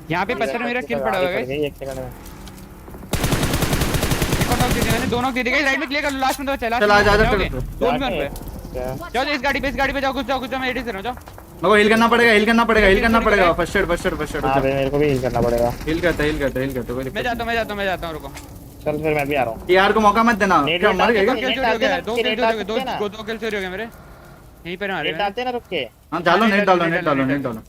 यहाँ पे पत्थर में मेरा किल पड़ा हुआ है गाइस। एक सेकंड में एक और नॉक दे दिया मैंने, दोनों दे दिए गाइस। राइट में क्लियर कर लो, लास्ट में तो चला। चला जा दोनों में जाओ, इस गाड़ी पे जाओ, कुछ जाओ मैं एडी से रहा हूं। जाओ मेरे को हील करना पड़ेगा फर्स्ट एड हां भाई मेरे को भी हील करना पड़ेगा। हील करते मैं जाता हूं रुको। चल फिर मैं भी आ रहा हूं। टीआर को मौका मत देना, क्या मर गए क्या? दो किल चोरी हो गया, दो किल चोरी हो गए मेरे यहीं पर मारे। नेट डालते हैं ना रुक के। हां डालो नेट डालो।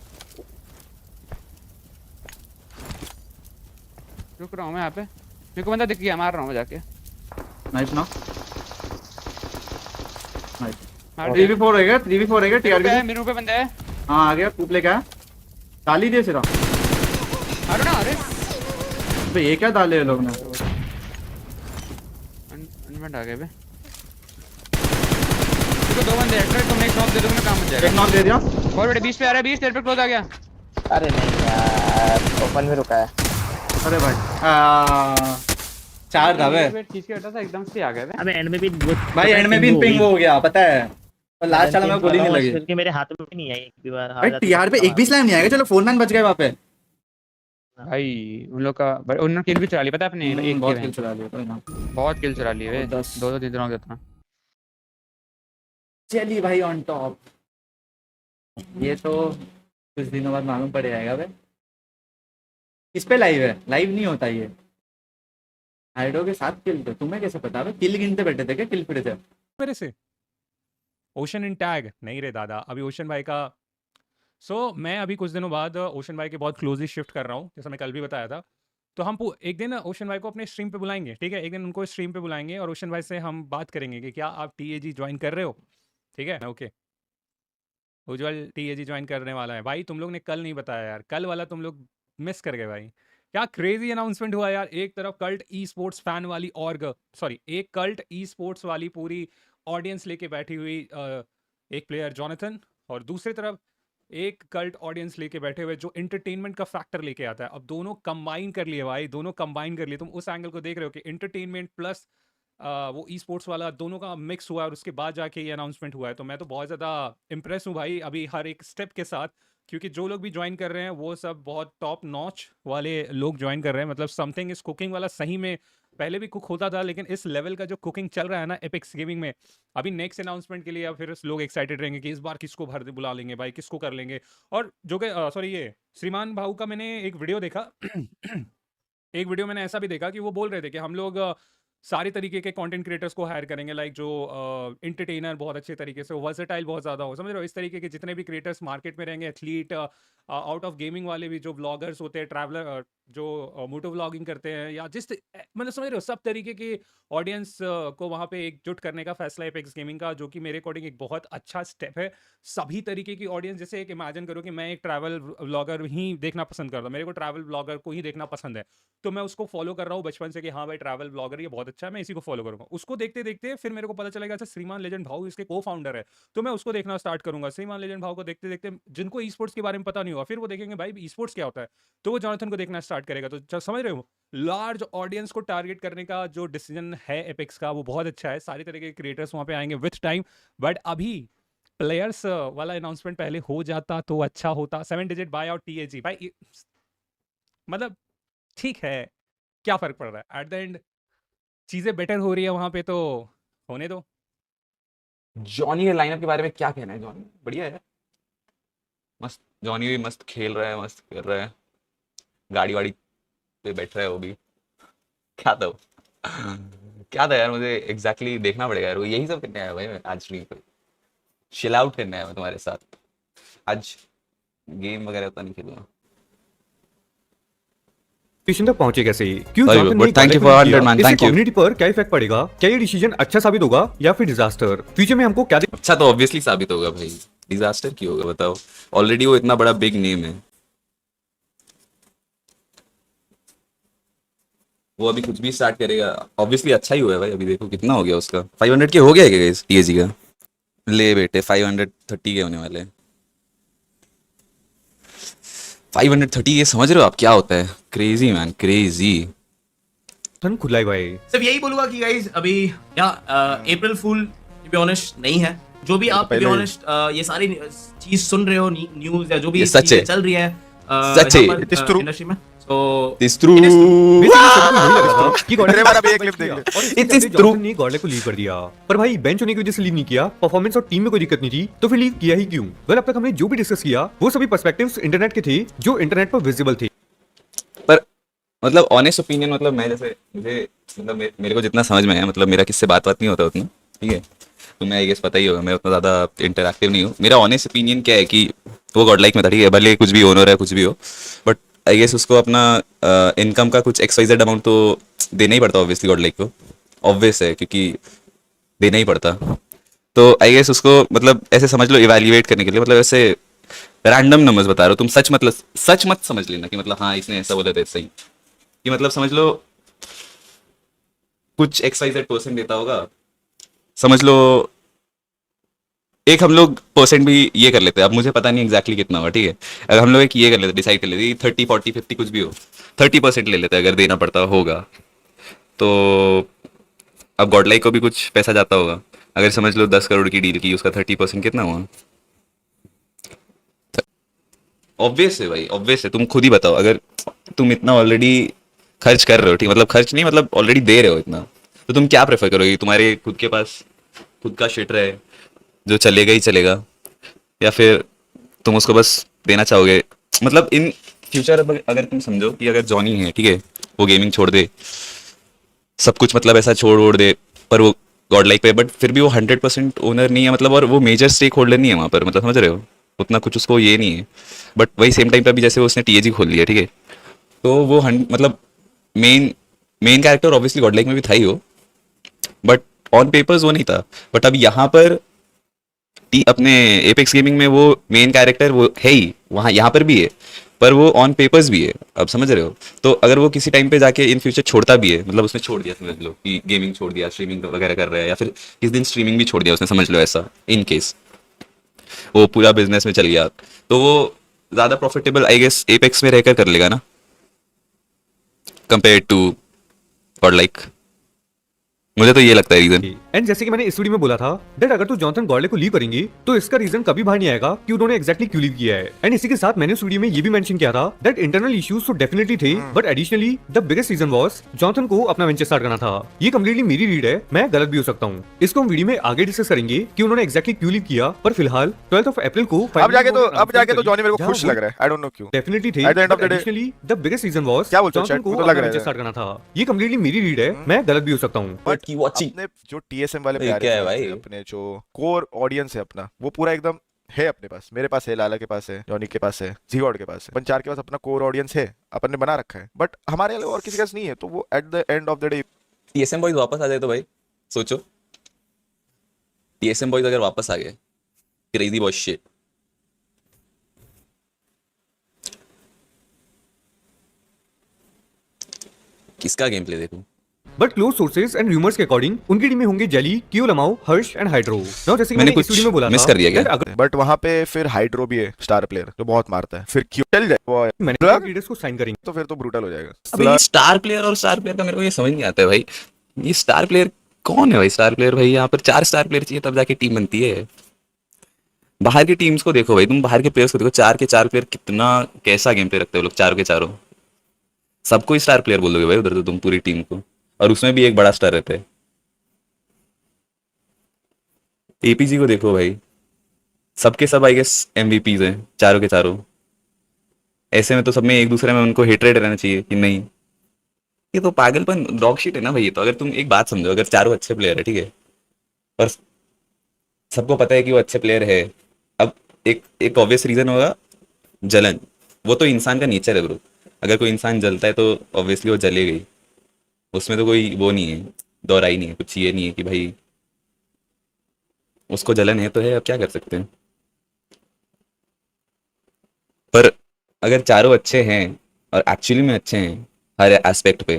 रुक रहा हूं मैं यहाँ पे, मेरे को बंदा दिख गया, मार रहा हूं मैं जाके। नाइस ना, नाइस 3v4 है क्या टीआर के? मेरे ऊपर बंदा है। हां आ गया, कूप लेके आया, डाली दे सिरा। अरे ना, अरे बे ये क्या डाले लोग ने? अनवेंट आ गए बे। देखो दो बंदे हैं, तुम एक नॉक दे दो ना, काम हो जाएगा। एक नॉक दे दिया। और बड़े 20 पे आ रहा है, 20 तेरे पे क्लोज आ गया। अरे नहीं यार, ओपन में रुका है। अरे भाई 4 था बे। खींच के हटा था, एकदम से आ गया बे। अबे एंड में भी भाई एंड में भी पिंग हो गया पता है, और लास्ट वाला में गोली नहीं लगी क्योंकि मेरे हाथ में भी नहीं आई एक भी बार। भाई टीआर पे एक भी स्लैम नहीं आएगा। चलो 4 मैन बच गए वहां पे भाई। उन लोग का उन्होंने किल भी चुरा ली, पता है अपने। एक बहुत किल चुरा लिया कोई ना, बहुत किल चुरा ली है, 10 दो तीन दिनों देता। चलिए भाई ऑन टॉप। ये तो कुछ दिनों बाद मालूम पड़ जाएगा भाई। इस पे लाइव है, लाइव नहीं होता ये। हाइडो के साथ किल थे, तुम्हें कैसे पता? भाई किल गिनते बैठे थे क्या? किल फिर थे मेरे से। ओशन इन टैग नहीं रे दादा, अभी ओशन भाई का मैं अभी कुछ दिनों बाद ओशन भाई के बहुत क्लोजली शिफ्ट कर रहा हूँ, जैसा मैं कल भी बताया था। तो हम एक दिन ओशन भाई को अपने स्ट्रीम पे बुलाएंगे, ठीक है? एक दिन उनको स्ट्रीम पे बुलाएंगे और ओशन भाई से हम बात करेंगे कि क्या आप TAG ज्वाइन कर रहे हो, ठीक है? ओके, उज्जवल TAG ज्वाइन करने वाला है भाई। तुम लोग ने कल नहीं बताया यार, कल वाला तुम लोग मिस कर गए भाई। क्या क्रेजी अनाउंसमेंट हुआ यार। एक तरफ कल्ट ई स्पोर्ट्स फैन वाली एक कल्ट ई स्पोर्ट्स वाली पूरी ऑडियंस लेके बैठी हुई एक प्लेयर जॉनथन, और दूसरी तरफ एक कल्ट ऑडियंस लेके बैठे हुए जो एंटरटेनमेंट का फैक्टर लेके आता है। अब दोनों कंबाइन कर लिए भाई, दोनों कंबाइन कर लिए। तुम उस एंगल को देख रहे हो कि एंटरटेनमेंट प्लस वो ई स्पोर्ट्स वाला दोनों का मिक्स हुआ है, और उसके बाद जाके ये अनाउंसमेंट हुआ है। तो मैं तो बहुत ज़्यादा इंप्रेस हूँ भाई अभी हर एक स्टेप के साथ, क्योंकि जो लोग भी ज्वाइन कर रहे हैं वो सब बहुत टॉप नॉच वाले लोग ज्वाइन कर रहे हैं। मतलब समथिंग इस कुकिंग वाला सही में पहले भी कुक होता था, लेकिन इस लेवल का जो कुकिंग चल रहा है ना एपिक्स गेमिंग में, अभी नेक्स्ट अनाउंसमेंट के लिए अब फिर लोग एक्साइटेड रहेंगे कि इस बार किसको भर बुला लेंगे भाई, किसको कर लेंगे। और जो कि सॉरी, ये श्रीमान भाऊ का मैंने एक वीडियो देखा एक वीडियो मैंने ऐसा भी देखा कि वो बोल रहे थे कि हम लोग सारे तरीके के कंटेंट क्रिएटर्स को हायर करेंगे, लाइक जो एंटरटेनर बहुत अच्छे तरीके से, वर्सेटाइल बहुत ज़्यादा हो, समझ रहे हो? इस तरीके के जितने भी क्रिएटर्स मार्केट में रहेंगे, एथलीट, आउट ऑफ गेमिंग वाले भी जो ब्लॉगर्स होते हैं, ट्रैवलर जो मोटो व्लॉगिंग करते हैं, या मतलब समझ रहे हो, सब तरीके की ऑडियंस को वहाँ पे एकजुट करने का फैसला एपेक्स गेमिंग का, जो कि मेरे अकॉर्डिंग एक बहुत अच्छा स्टेप है। सभी तरीके की ऑडियंस, जैसे एक इमेजिन करो कि मैं एक ट्रैवल व्लॉगर ही देखना पसंद करता हूँ, मेरे को ट्रैवल व्लॉगर को ही देखना पसंद है, तो मैं उसको फॉलो कर रहा हूँ बचपन से कि हाँ भाई ट्रैवल ब्लॉगर ये बहुत अच्छा है, मैं इसी को फॉलो करूंगा। उसको देखते देखते फिर मेरे को पता चलेगा अच्छा श्रीमान लेजेंड भाऊ इसके को फाउंडर है, तो मैं उसको देखना स्टार्ट करूंगा। श्रीमान लेजेंड भाऊ को देखते देखते जिनको ई स्पोर्ट्स के बारे में पता नहीं हुआ, फिर वो देखेंगे भाई ई स्पोर्ट्स क्या होता है, तो वो जॉनथन को देखना स्टार्ट करेगा। तो समझ रहे हो, लार्ज ऑडियंस को टारगेट करने का जो डिसीजन है एपेक्स का वो बहुत अच्छा है। सारे तरह के क्रिएटर्स वहां पे आएंगे विथ टाइम, बट अभी प्लेयर्स वाला अनाउंसमेंट पहले हो जाता तो अच्छा होता। 7 डिजिट बाय आउट TAG भाई, मतलब ठीक है, क्या फर्क पड़ रहा है? एट द एंड चीजें बेटर हो रही है वहां पे, तो होने दो। जॉनी के लाइनअप के बारे में क्या कहना है? जॉनी बढ़िया है, मस्त। जॉनी भी मस्त खेल रहा है, मस्त कर रहा है, गाड़ी वाड़ी पे बैठ रहा है वो भी। क्या था वो क्या था यार, मुझे एग्जैक्टली देखना पड़ेगा यार। वो यही सब करने आया भाई मैं आज स्ट्रीम पे, चिल आउट करने आया मैं तुम्हारे साथ। आज गेम वगैरह उतना नहीं खेलूंगा। डिसीजन तक पहुंचे कैसे? क्यों Sorry, जॉनथन but ने thank you for 100 man, इससे thank you. कम्युनिटी पर क्या इफेक्ट पड़ेगा? क्या ये डिसीजन अच्छा साबित होगा या फिर डिजास्टर? फ्यूचर में हमको क्या अच्छा तो ऑब्वियसली साबित होगा भाई, डिजास्टर क्यों होगा बताओ? ऑलरेडी वो इतना बड़ा बिग नेम है, वो अभी कुछ भी स्टार्ट करेगा ऑब्वियसली अच्छा ही हुआ है भाई। अभी देखो कितना हो गया उसका, 500 के हो गया क्या गाइस TAG का? ले बेटे 530 के होने वाले हैं। 530 ये समझ रहे हो आप क्या होता है? Crazy man, crazy. खुला है भाई। सिर्फ यही बोलूंगा कि गाइस अभी या अप्रैल फूल टू बी ऑनेस्ट नहीं है। जो भी आप टू बी ऑनेस्ट ये सारी चीज सुन रहे हो, न्यूज़ या जो भी ये सच है। चल रही है, सच है। It is true. इंडस्ट्री में so It's true. Basically सबको वही लग रहा था कि गॉडले अरे बार अभी एक क्लिप देख ले। और इसके It is चलते true. जॉनसन ने गॉडले को लीव कर दिया। पर भाई बेंच होने की वजह से लीव नहीं किया, परफॉर्मेंस और टीम में कोई दिक्कत नहीं थी, तो फिर लीव किया ही क्यों? वेल, अब तक हमने जो भी डिस्कस किया वो सभी पर्सपेक्टिव्स इंटरनेट के थे जो इंटरनेट पर विजिबल थे। पर मतलब ऑनेस्ट ओपिनियन, मतलब मैं जैसे मुझे मतलब मेरे को जितना समझ में आया, मतलब मेरा किससे बात नहीं होता उतना, ठीक है, तो मैं आई गेस पता ही होगा, मैं उतना ज़्यादा इंटरैक्टिव नहीं हूँ। मेरा ऑनेस्ट ओपिनियन क्या है कि वो गॉड लाइक में था, ठीक है, भले कुछ भी ओनर है कुछ भी हो, बट आई गेस उसको अपना इनकम का कुछ XYZ अमाउंट तो देना ही पड़ता ऑब्वियसली गॉड लाइक को, ऑब्वियस है क्योंकि देना ही पड़ता। तो आई गेस उसको मतलब ऐसे समझ लो इवैल्यूएट करने के लिए, मतलब ऐसे रैंडम नंबर्स बता रहे हो तुम, सच मत समझ लेना कि मतलब हाँ इसने ऐसा बोला था ऐसा ही, कि मतलब समझ लो कुछ XYZ% देता होगा, समझ लो एक हम लोग परसेंट भी ये कर लेते हैं, अब मुझे पता नहीं एग्जैक्टली कितना होगा, ठीक है, अगर हम लोग एक ये कर लेते डिसाइड कर लेते 30 40 50 कुछ भी हो, 30% ले लेते अगर देना पड़ता होगा, तो अब गॉडलाइक को भी कुछ पैसा जाता होगा। अगर समझ लो 10 करोड़ की डील की, उसका 30% कितना हुआ? ऑब्वियस है भाई, ऑब्वियस है, तुम खुद ही बताओ, अगर तुम इतना ऑलरेडी खर्च कर रहे हो, ठीक, मतलब खर्च नहीं, मतलब ऑलरेडी दे रहे हो इतना, तो तुम क्या प्रेफर करोगे? तुम्हारे खुद के पास खुद का शिट रहे जो चलेगा ही चलेगा, या फिर तुम उसको बस देना चाहोगे? मतलब इन फ्यूचर अगर तुम समझो कि अगर जॉनी है, ठीक है, वो गेमिंग छोड़ दे, सब कुछ मतलब ऐसा छोड़ दे, पर वो गॉड लाइक पे, बट फिर भी वो 100% ओनर नहीं है, मतलब, और वो मेजर स्टेक होल्डर नहीं है वहाँ पर, मतलब समझ रहे हो, उतना कुछ उसको ये नहीं है, बट वही सेम टाइम पे अभी जैसे वो उसने TAG खोल लिया, ठीक है, तो वो मतलब main character obviously God like में भी था ही हो, बट ऑन पेपर्स वो नहीं था, बट अब यहाँ पर अपने एपेक्स गेमिंग में वो मेन कैरेक्टर वो है ही, वहाँ यहाँ पर भी है, पर वो ऑन पेपर्स भी है, अब समझ रहे हो? तो अगर वो किसी टाइम पे जाके इन फ्यूचर छोड़ता भी है, मतलब उसने छोड़ दिया, समझ लो कि गेमिंग छोड़ दिया, स्ट्रीमिंग वगैरह कर रहा है, या फिर किस दिन स्ट्रीमिंग भी छोड़ दिया उसने, समझ लो ऐसा, इन केस वो पूरा बिजनेस में चल गया, तो वो ज्यादा प्रॉफिटेबल आई गेस एपेक्स में रहकर कर लेगा ना, कंपेयर टू गॉड लाइक, मुझे तो ये लगता है रीजन। एंड जैसे कि मैंने इस वीडियो में बोला था दैट अगर तो जॉनसन गॉडले को लीव करेंगे तो इसका रीजन कभी बाहर नहीं आएगा कि उन्होंने एग्जैक्टली क्यों लीव किया है। एंड इसी के साथ मैंने इस वीडियो में ये भी मेंशन किया था दैट इंटरनल इश्यूज तो डेफिनेटली थे, but additionally the biggest reason was Johnson को अपना वेंचर स्टार्ट करना था। ये कंप्लीटली मेरी रीड है, मैं गलत भी हो सकता हूँ, इसको हम वीडियो में आगे डिस्कस करेंगे कि उन्होंने एग्जैक्टली क्यों लीव किया, पर फिलहाल 12 अप्रैल को अब जाके तो जॉनी मेरे को खुश लग रहा है, आई डोंट नो क्यों। डेफिनेटली थे, At the end of the day- additionally the biggest reason was क्या बोलते हो, जॉनसन chat? को मुझे तो अपना लग रहा है। वेंचर स्टार्ट करना था। ये कंप्लीटली मेरी रीड है, मैं गलत भी हो सकता हूँ। बट की watching। अपने जो TSM वाले ये प्यारे क्या है fans भाई? हैं, अपने जो कोर ऑडियंस है अपना, वो पूरा एकदम है अपने पास, मेरे पास है, लाला के पास है, जॉनी के पास है, जीगॉड के पास है, पंचार के पास अपना कोर ऑडियंस है, अपन ने बना रखा है, बट हमारे अलावा और किसी के पास नहीं है, तो वो at the end of the day TSM boys वापस आ जाए तो भाई सोचो, TSM बॉयज अगर वापस आ गए, क्रेजी बॉय शिट। किसका गेम प्ले देखूं? But close sources and rumours के अकॉर्डिंग उनकी टीम में होंगे जेली, कियो लमाओ, हर्ष एंड हाइड्रो। नाउ जैसे कि मैंने मैंने इस कुछ वीडियो में बोला मिस था कर दिया क्या? that अगर बट वहां पे फिर हाइड्रो भी है स्टार प्लेयर जो बहुत मारता है, फिर क्यों चल जाए वो मैनेजर लीडर्स को साइन करेंगे तो फिर तो ब्रूटल हो जाएगा। अबे ये स्टार प्लेयर और स्टार प्लेयर का मेरे को ये समझ नहीं आता है भाई, ये स्टार प्लेयर कौन है भाई? स्टार प्लेयर भाई यहाँ पर 4 स्टार प्लेयर चाहिए तब जाके टीम बनती है। बाहर की टीम्स को देखो भाई, तुम बाहर के प्लेयर्स को देखो, 4 के 4 प्लेयर कितना कैसा गेम प्ले रखते हो लोग, 4 के 4 सबको ही स्टार प्लेयर बोल दोगे भाई उधर तो तुम पूरी टीम को, और उसमें भी एक बड़ा स्टार रहता है। APG को देखो भाई, सबके सब आई गेस MVPs हैं, चारों के चारों। ऐसे में तो सब में एक दूसरे में उनको हेटरेड रहना चाहिए कि नहीं, ये तो पागलपन डॉग शिट है ना भाई ये तो। अगर तुम एक बात समझो, अगर चारों अच्छे प्लेयर है, ठीक है, पर सबको पता है कि वो अच्छे प्लेयर है, अब एक ऑब्वियस रीजन होगा जलन, वो तो इंसान का नेचर है ब्रो। अगर कोई इंसान जलता है तो ऑब्वियसली वो जलेगा ही, उसमें तो कोई वो नहीं है, दोहराई नहीं है, कुछ ये नहीं है कि भाई उसको जलन है तो है, अब क्या कर सकते हैं। पर अगर चारों अच्छे हैं और एक्चुअली में अच्छे हैं हर एस्पेक्ट पे,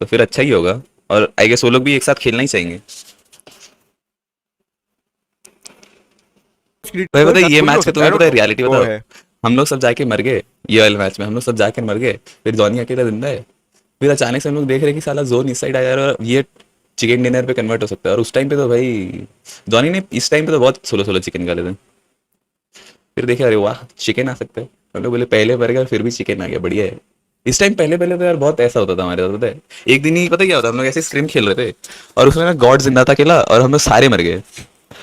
तो फिर अच्छा ही होगा, और आई गेस वो लोग भी एक साथ खेलना ही चाहेंगे। भाई पता है ये मैच का तुम्हें पता है रियलिटी वो बताओ, है। हम लोग सब जाके मर गए, ये वाले मैच में हम लोग सब जाके मर गए, फिर जॉनी अकेला जिंदा है, फिर अचानक से हम लोग देख रहे हैं कि साला जोन इस साइड आ जा रहा है और ये चिकन डिनर पे कन्वर्ट हो सकता है। और उस टाइम पे तो भाई जॉनी ने इस टाइम पे तो बहुत सोलो चिकन निकाले थे, फिर देखे अरे वाह चिकन आ सकता है, हम लोग बोले पहले मर गया फिर भी चिकन आ गया, बढ़िया है। इस टाइम पहले पहले तो यार बहुत ऐसा होता था हमारे साथ, पता है। एक दिन ही पता क्या होता, हम लोग ऐसे स्क्रिम खेल रहे थे और उसमें ना गॉड जिंदा था अकेला और हम लोग सारे मर गए।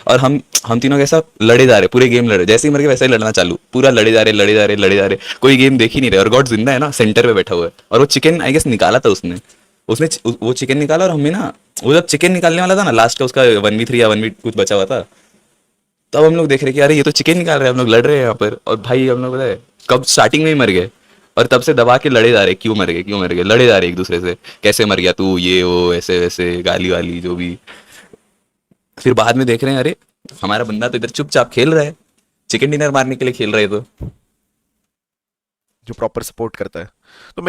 और हम तीनों कैसा लड़े जा रहे, पूरे गेम लड़े, जैसे ही मर गए वैसे ही लड़ना चालू, पूरा लड़े जा रहे लड़े जा रहे लड़े जा रहे, कोई गेम देख ही नहीं रहे। और गॉड जिंदा है ना, सेंटर पे बैठा हुआ है और वो चिकन आई गेस निकाला था उसने वो चिकन निकाला। और हमें ना वो जब चिकन निकालने वाला था ना लास्ट का, उसका 1v3 या 1v कुछ बचा हुआ था, तब हम लोग देख रहे कि अरे ये तो चिकन निकाल रहे हैं, हम लोग लड़ रहे हैं यहाँ पर। और भाई हम लोग पता है कब स्टार्टिंग में ही मर गए और तब से दबा के लड़े जा रहे, क्यों मर गए लड़े जा रहे एक दूसरे से, कैसे मर गया तू, ये वो ऐसे वैसे गाली वाली जो भी। फिर बाद में देख रहे हैं अरे हमारा बंदा तो इधर चुपचाप खेल रहा है, चिकन डिनर मारने के लिए खेल रहे तो। जो प्रॉपर सपोर्ट करता है। तो